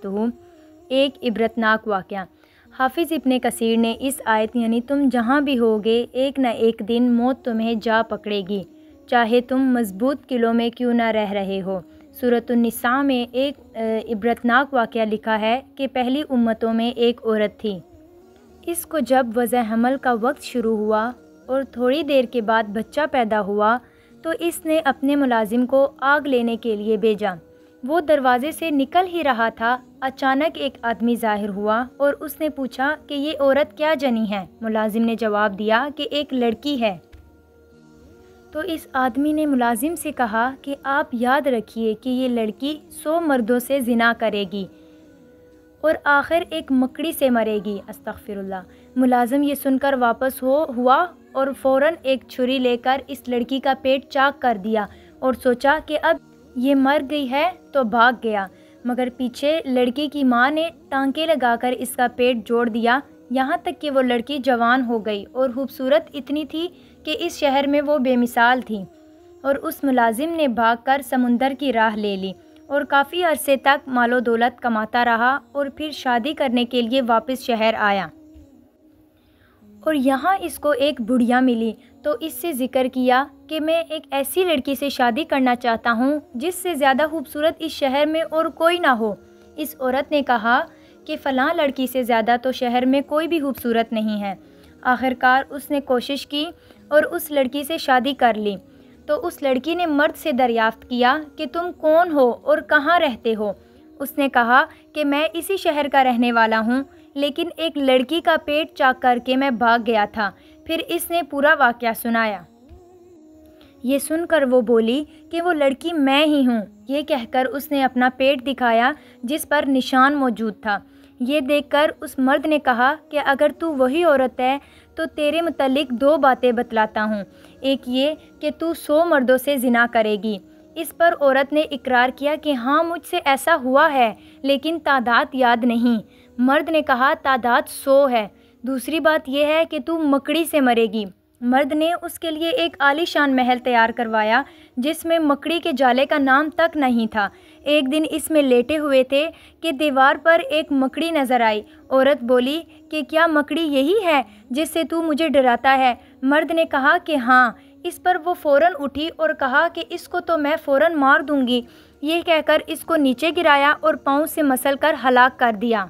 وبرکاتہ۔ ایک عبرتناک واقعہ۔ حافظ ابن کثیر نے اس آیت یعنی تم جہاں بھی ہوگے ایک نہ ایک دن موت تمہیں جا پکڑے گی، چاہے تم مضبوط قلعوں میں کیوں نہ رہ رہے ہو۔ سورۃ النساء میں ایک عبرتناک واقعہ لکھا ہے کہ پہلی امتوں میں ایک عورت تھی۔ اس کو جب وضع حمل کا وقت شروع ہوا اور تھوڑی دیر کے بعد بچہ پیدا ہوا تو اس نے اپنے ملازم کو آگ لینے کے لیے بھیجا۔ وہ دروازے سے نکل ہی رہا تھا، اچانک ایک آدمی ظاہر ہوا اور اس نے پوچھا کہ یہ عورت کیا جنی ہے؟ ملازم نے جواب دیا کہ ایک لڑکی ہے۔ تو اس آدمی نے ملازم سے کہا کہ آپ یاد رکھیے کہ یہ لڑکی 100 مردوں سے زنا کرے گی اور آخر ایک مکڑی سے مرے گی۔ استغفر اللہ۔ ملازم یہ سن کر واپس ہوا اور فوراً ایک چھری لے کر اس لڑکی کا پیٹ چاک کر دیا اور سوچا کہ اب یہ مر گئی ہے تو بھاگ گیا، مگر پیچھے لڑکی کی ماں نے ٹانکے لگا کر اس کا پیٹ جوڑ دیا، یہاں تک کہ وہ لڑکی جوان ہو گئی اور خوبصورت اتنی تھی کہ اس شہر میں وہ بے مثال تھی۔ اور اس ملازم نے بھاگ کر سمندر کی راہ لے لی اور کافی عرصے تک مال و دولت کماتا رہا اور پھر شادی کرنے کے لیے واپس شہر آیا اور یہاں اس کو ایک بڑھیا ملی تو اس سے ذکر کیا کہ میں ایک ایسی لڑکی سے شادی کرنا چاہتا ہوں جس سے زیادہ خوبصورت اس شہر میں اور کوئی نہ ہو۔ اس عورت نے کہا کہ فلاں لڑکی سے زیادہ تو شہر میں کوئی بھی خوبصورت نہیں ہے۔ آخرکار اس نے کوشش کی اور اس لڑکی سے شادی کر لی۔ تو اس لڑکی نے مرد سے دریافت کیا کہ تم کون ہو اور کہاں رہتے ہو؟ اس نے کہا کہ میں اسی شہر کا رہنے والا ہوں، لیکن ایک لڑکی کا پیٹ چاک کر کے میں بھاگ گیا تھا۔ پھر اس نے پورا واقعہ سنایا۔ یہ سن کر وہ بولی کہ وہ لڑکی میں ہی ہوں۔ یہ کہہ کر اس نے اپنا پیٹ دکھایا جس پر نشان موجود تھا۔ یہ دیکھ کر اس مرد نے کہا کہ اگر تو وہی عورت ہے تو تیرے متعلق 2 باتیں بتلاتا ہوں، ایک یہ کہ تو 100 مردوں سے زنا کرے گی۔ اس پر عورت نے اقرار کیا کہ ہاں مجھ سے ایسا ہوا ہے لیکن تعداد یاد نہیں۔ مرد نے کہا تعداد 100 ہے۔ دوسری بات یہ ہے کہ تو مکڑی سے مرے گی۔ مرد نے اس کے لیے ایک عالی شان محل تیار کروایا جس میں مکڑی کے جالے کا نام تک نہیں تھا۔ ایک دن اس میں لیٹے ہوئے تھے کہ دیوار پر ایک مکڑی نظر آئی۔ عورت بولی کہ کیا مکڑی یہی ہے جس سے تو مجھے ڈراتا ہے؟ مرد نے کہا کہ ہاں۔ اس پر وہ فوراً اٹھی اور کہا کہ اس کو تو میں فوراً مار دوں گی۔ یہ کہہ کر اس کو نیچے گرایا اور پاؤں سے مسل کر ہلاک کر دیا۔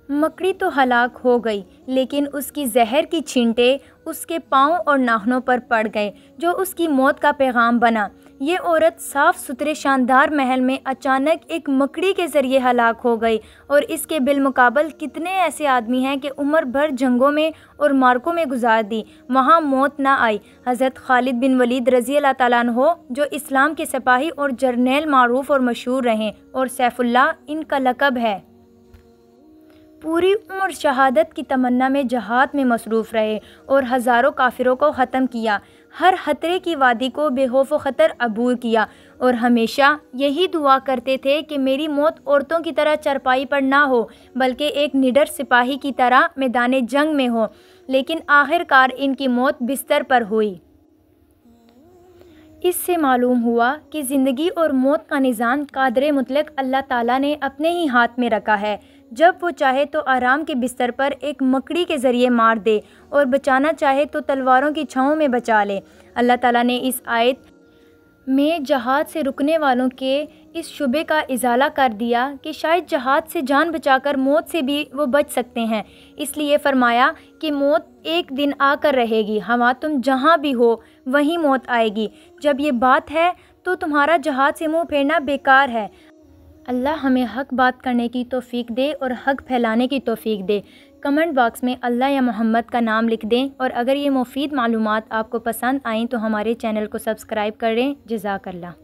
مکڑی تو ہلاک ہو گئی لیکن اس کی زہر کی چھینٹے اس کے پاؤں اور ناخنوں پر پڑ گئے جو اس کی موت کا پیغام بنا۔ یہ عورت صاف ستھرے شاندار محل میں اچانک ایک مکڑی کے ذریعے ہلاک ہو گئی، اور اس کے بالمقابل کتنے ایسے آدمی ہیں کہ عمر بھر جنگوں میں اور مارکوں میں گزار دی، وہاں موت نہ آئی۔ حضرت خالد بن ولید رضی اللہ تعالیٰ عنہ جو اسلام کے سپاہی اور جرنیل معروف اور مشہور رہے اور سیف اللہ ان کا لقب ہے، پوری عمر شہادت کی تمنا میں جہاد میں مصروف رہے اور ہزاروں کافروں کو ختم کیا، ہر خطرے کی وادی کو بے خوف و خطر عبور کیا، اور ہمیشہ یہی دعا کرتے تھے کہ میری موت عورتوں کی طرح چرپائی پر نہ ہو بلکہ ایک نڈر سپاہی کی طرح میدان جنگ میں ہو، لیکن آخرکار ان کی موت بستر پر ہوئی۔ اس سے معلوم ہوا کہ زندگی اور موت کا نظام قادر مطلق اللہ تعالیٰ نے اپنے ہی ہاتھ میں رکھا ہے، جب وہ چاہے تو آرام کے بستر پر ایک مکڑی کے ذریعے مار دے اور بچانا چاہے تو تلواروں کی چھاؤں میں بچا لے۔ اللہ تعالیٰ نے اس آیت میں جہاد سے رکنے والوں کے اس شبے کا ازالہ کر دیا کہ شاید جہاد سے جان بچا کر موت سے بھی وہ بچ سکتے ہیں، اس لیے فرمایا کہ موت ایک دن آ کر رہے گی، ہوا تم جہاں بھی ہو وہیں موت آئے گی۔ جب یہ بات ہے تو تمہارا جہاد سے منہ پھیرنا بیکار ہے۔ اللہ ہمیں حق بات کرنے کی توفیق دے اور حق پھیلانے کی توفیق دے۔ کمنٹ باکس میں اللہ یا محمد کا نام لکھ دیں، اور اگر یہ مفید معلومات آپ کو پسند آئیں تو ہمارے چینل کو سبسکرائب کریں۔ جزاک اللہ۔